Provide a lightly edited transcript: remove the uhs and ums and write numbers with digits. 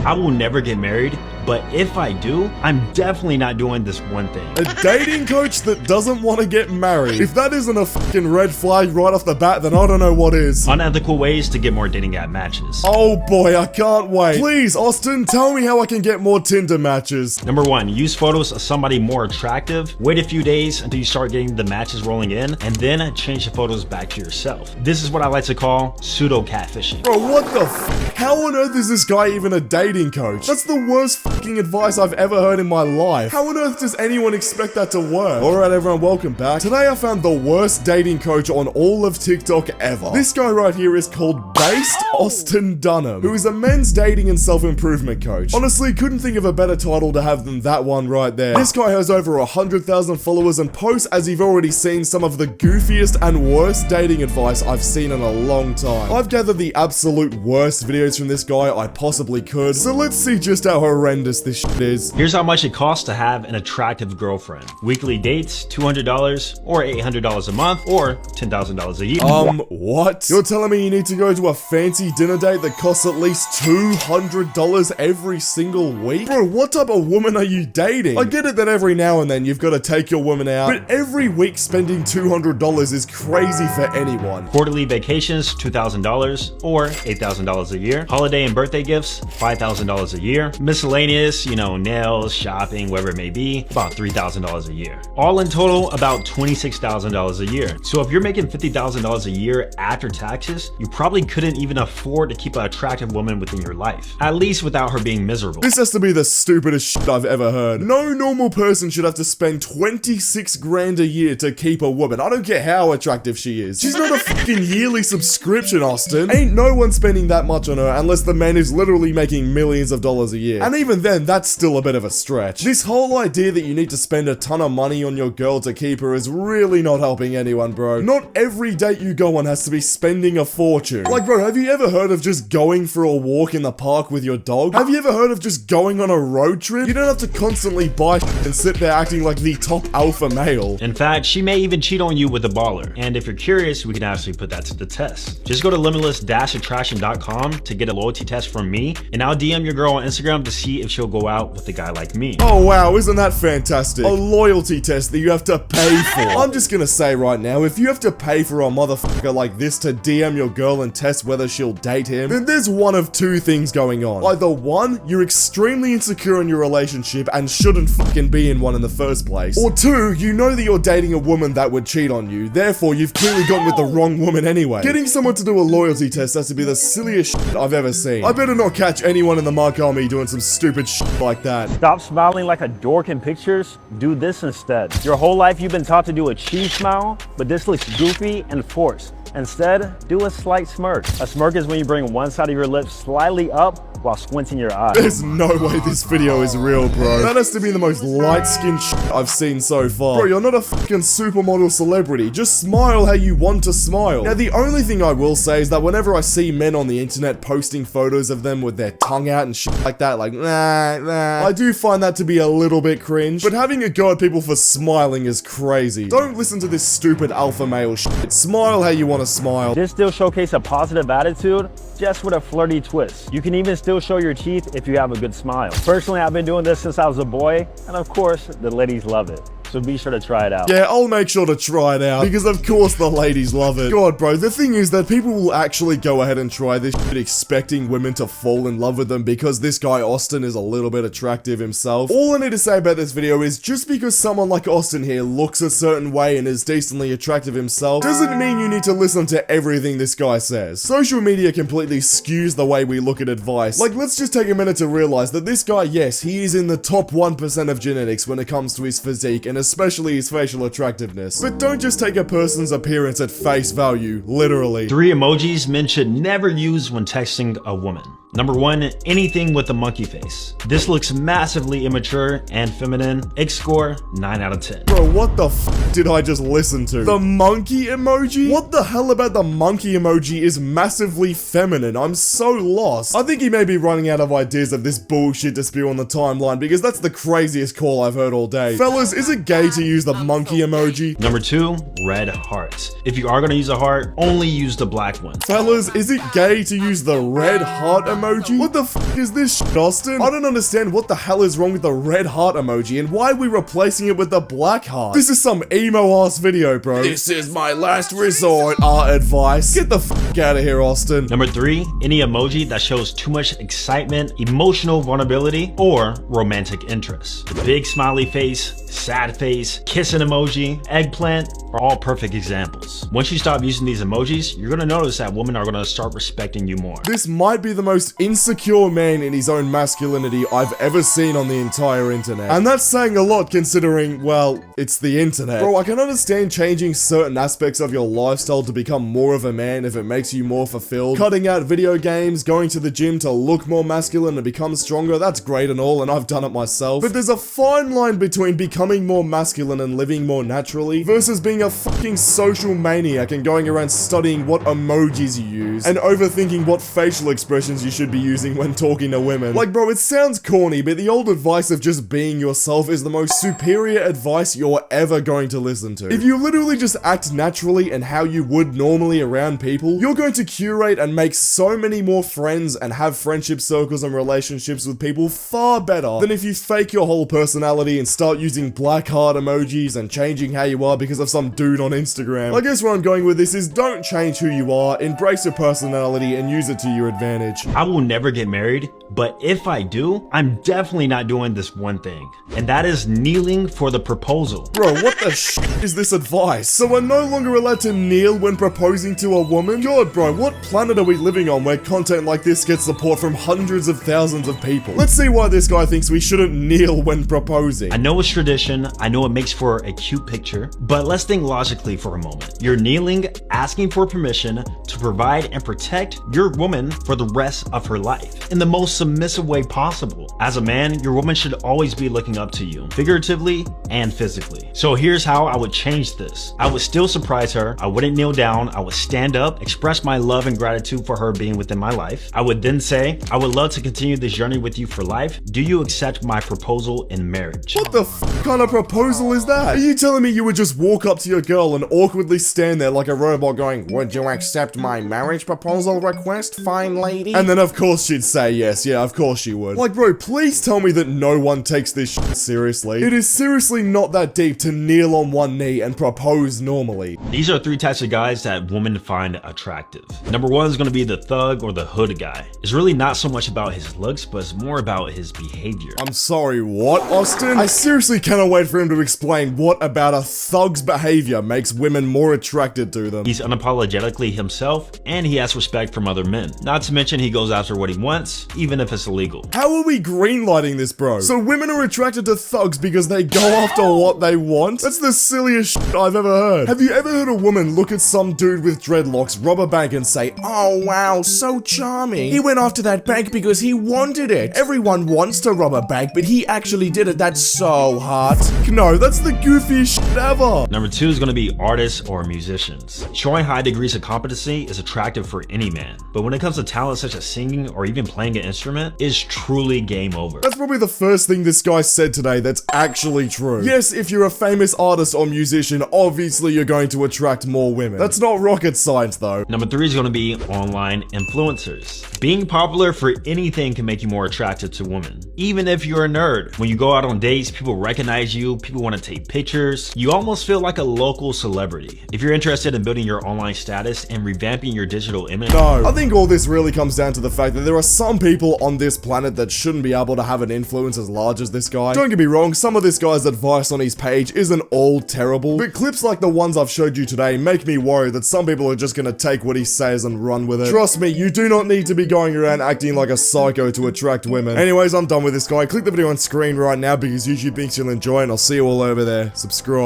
I will never get married, but if I do, I'm definitely not doing this one thing. A dating coach that doesn't want to get married. If that isn't a fucking red flag right off the bat, then I don't know what is. Unethical ways to get more dating app matches. Oh boy, I can't wait. Please, Austin, tell me how I can get more Tinder matches. Number 1, use photos of somebody more attractive. Wait a few days until you start getting the matches rolling in, and then change the photos back to yourself. This is what I like to call pseudo catfishing. Bro, what the f? How on earth is this guy even a dating coach? That's the worst fucking advice I've ever heard in my life. How on earth does anyone expect that to work? Alright everyone, welcome back. Today I found the worst dating coach on all of TikTok ever. This guy right here is called Based Austin Dunham, who is a men's dating and self-improvement coach. Honestly, couldn't think of a better title to have than that one right there. This guy has over 100,000 followers and posts, as you've already seen, some of the goofiest and worst dating advice I've seen in a long time. I've gathered the absolute worst videos from this guy I possibly could, so let's see just how horrendous this shit is. Here's how much it costs to have an attractive girlfriend. Weekly dates, $200 or $800 a month or $10,000 a year. What? You're telling me you need to go to a fancy dinner date that costs at least $200 every single week? Bro, what type of woman are you dating? I get it that every now and then you've got to take your woman out, but every week spending $200 is crazy for anyone. Quarterly vacations, $2,000 or $8,000 a year. Holiday and birthday gifts, $5,000 a year. Miscellaneous, nails, shopping, whatever it may be, about $3,000 a year. All in total, about $26,000 a year. So if you're making $50,000 a year after taxes, you probably couldn't even afford to keep an attractive woman within your life. At least without her being miserable. This has to be the stupidest shit I've ever heard. No normal person should have to spend 26 grand a year to keep a woman. I don't care how attractive she is. She's not a fucking yearly subscription, Austin. Ain't no one spending that much on her unless the man is literally making millions of dollars a year. And even then, that's still a bit of a stretch. This whole idea that you need to spend a ton of money on your girl to keep her is really not helping anyone, bro. Not every date you go on has to be spending a fortune. Like, bro, have you ever heard of just going for a walk in the park with your dog? Have you ever heard of just going on a road trip? You don't have to constantly buy and sit there acting like the top alpha male. In fact, she may even cheat on you with a baller. And if you're curious, we can actually put that to the test. Just go to limitless-attraction.com to get a loyalty test from me, and I'll DM your girl on Instagram to see if she'll go out with a guy like me. Oh wow, isn't that fantastic? A loyalty test that you have to pay for. I'm just gonna say right now, if you have to pay for a motherfucker like this to DM your girl and test whether she'll date him, then there's one of two things going on. Either one, you're extremely insecure in your relationship and shouldn't fucking be in one in the first place. Or two, you know that you're dating a woman that would cheat on you, therefore you've clearly gone with the wrong woman anyway. Getting someone to do a loyalty test has to be the silliest shit I've ever seen. I better not catch anyone in the Mark Army doing some stupid shit like that. Stop smiling like a dork in pictures. Do this instead. Your whole life you've been taught to do a cheese smile, but this looks goofy and forced. Instead, do a slight smirk. A smirk is when you bring one side of your lips slightly up while squinting your eyes. There's no way this video is real, bro. That has to be the most light-skinned shit I've seen so far. Bro, you're not a fucking supermodel celebrity. Just smile how you want to smile. Now, the only thing I will say is that whenever I see men on the internet posting photos of them with their tongue out and shit like that, like, nah, I do find that to be a little bit cringe. But having a go at people for smiling is crazy. Don't listen to this stupid alpha male shit. Smile how you want to smile. Just still showcase a positive attitude, just with a flirty twist. You can even still show your teeth if you have a good smile. Personally, I've been doing this since I was a boy, and of course, the ladies love it. So be sure to try it out. Yeah, I'll make sure to try it out, because of course the ladies love it. God, bro, the thing is that people will actually go ahead and try this shit expecting women to fall in love with them because this guy Austin is a little bit attractive himself. All I need to say about this video is just because someone like Austin here looks a certain way and is decently attractive himself, doesn't mean you need to listen to everything this guy says. Social media completely skews the way we look at advice. Like, let's just take a minute to realize that this guy, yes, he is in the top 1% of genetics when it comes to his physique and especially his facial attractiveness. But don't just take a person's appearance at face value, literally. 3 emojis men should never use when texting a woman. Number 1, anything with a monkey face. This looks massively immature and feminine. X score, 9 out of 10. Bro, what the f did I just listen to? The monkey emoji? What the hell about the monkey emoji is massively feminine? I'm so lost. I think he may be running out of ideas of this bullshit to spew on the timeline because that's the craziest call I've heard all day. Fellas, is it gay to use the monkey emoji? Number 2, red hearts. If you are gonna use a heart, only use the black one. Fellas, is it gay to use the red heart emoji? emoji? What the f is this shit, Austin? I don't understand what the hell is wrong with the red heart emoji and why are we replacing it with the black heart? This is some emo-ass video, bro. This is my last resort, advice. Get the f out of here, Austin. Number 3, any emoji that shows too much excitement, emotional vulnerability, or romantic interest. The big smiley face, sad face, kissing emoji, eggplant are all perfect examples. Once you stop using these emojis, you're gonna notice that women are gonna start respecting you more. This might be the most insecure man in his own masculinity I've ever seen on the entire internet. And that's saying a lot considering, well, it's the internet. Bro, I can understand changing certain aspects of your lifestyle to become more of a man if it makes you more fulfilled. Cutting out video games, going to the gym to look more masculine and become stronger, that's great and all, and I've done it myself. But there's a fine line between becoming more masculine and living more naturally versus being a fucking social maniac and going around studying what emojis you use and overthinking what facial expressions you should be using when talking to women. Like, bro, it sounds corny, but the old advice of just being yourself is the most superior advice you're ever going to listen to. If you literally just act naturally and how you would normally around people, you're going to curate and make so many more friends and have friendship circles and relationships with people far better than if you fake your whole personality and start using black heart emojis and changing how you are because of some dude on Instagram. I guess where I'm going with this is don't change who you are, embrace your personality and use it to your advantage. I will never get married, but if I do, I'm definitely not doing this one thing, and that is kneeling for the proposal. Bro, what the sh is this advice? So we're no longer allowed to kneel when proposing to a woman? God, bro, what planet are we living on where content like this gets support from hundreds of thousands of people? Let's see why this guy thinks we shouldn't kneel when proposing. I know it's tradition, I know it makes for a cute picture, but let's think logically for a moment. You're kneeling, asking for permission to provide and protect your woman for the rest of her life in the most submissive way possible. As a man, your woman should always be looking up to you, figuratively and physically. So here's how I would change this. I would still surprise her, I wouldn't kneel down, I would stand up, express my love and gratitude for her being within my life. I would then say, I would love to continue this journey with you for life. Do you accept my proposal in marriage? What the f kind of proposal is that? Are you telling me you would just walk up to your girl and awkwardly stand there like a robot going, would you accept my marriage proposal request, fine lady? And then of course she'd say yes, yeah, of course she would. Like, bro, please tell me that no one takes this shit seriously. It is seriously not that deep to kneel on one knee and propose normally. These are 3 types of guys that women find attractive. Number 1 is going to be the thug or the hood guy. It's really not so much about his looks, but it's more about his behavior. I'm sorry, what, Austin? I seriously cannot wait for him to explain what about a thug's behavior makes women more attracted to them. He's unapologetically himself, and he has respect from other men. Not to mention he goes after what he wants, even if it's illegal. How are we greenlighting this, bro? So women are attracted to thugs because they go after what they want? That's the silliest shit I've ever heard. Have you ever heard a woman look at some dude with dreadlocks, rob a bank and say, oh wow, so charming. He went after that bank because he wanted it. Everyone wants to rob a bank, but he actually did it. That's so hot. No, that's the goofiest shit ever. Number 2 is going to be artists or musicians. Showing high degrees of competency is attractive for any man, but when it comes to talent such as singing or even playing an instrument, it's truly game over. That's probably the first thing this guy said today that's actually true. Yes, if you're a famous artist or musician, obviously you're going to attract more women. That's not rocket science though. Number 3 is going to be online influencers. Being popular for anything can make you more attractive to women. Even if you're a nerd, when you go out on dates, people recognize you, people want to take pictures, you almost feel like a local celebrity. If you're interested in building your online status and revamping your digital image. No, I think all this really comes down to the fact that there are some people on this planet that shouldn't be able to have an influence as large as this guy. Don't get me wrong, some of this guy's advice on his page isn't all terrible, but clips like the ones I've showed you today make me worry that some people are just gonna take what he says and run with it. Trust me, you do not need to be going around acting like a psycho to attract women. Anyways, I'm done with this guy. Click the video on screen right now because YouTube thinks you'll enjoy it, and I'll see you all over there. Subscribe.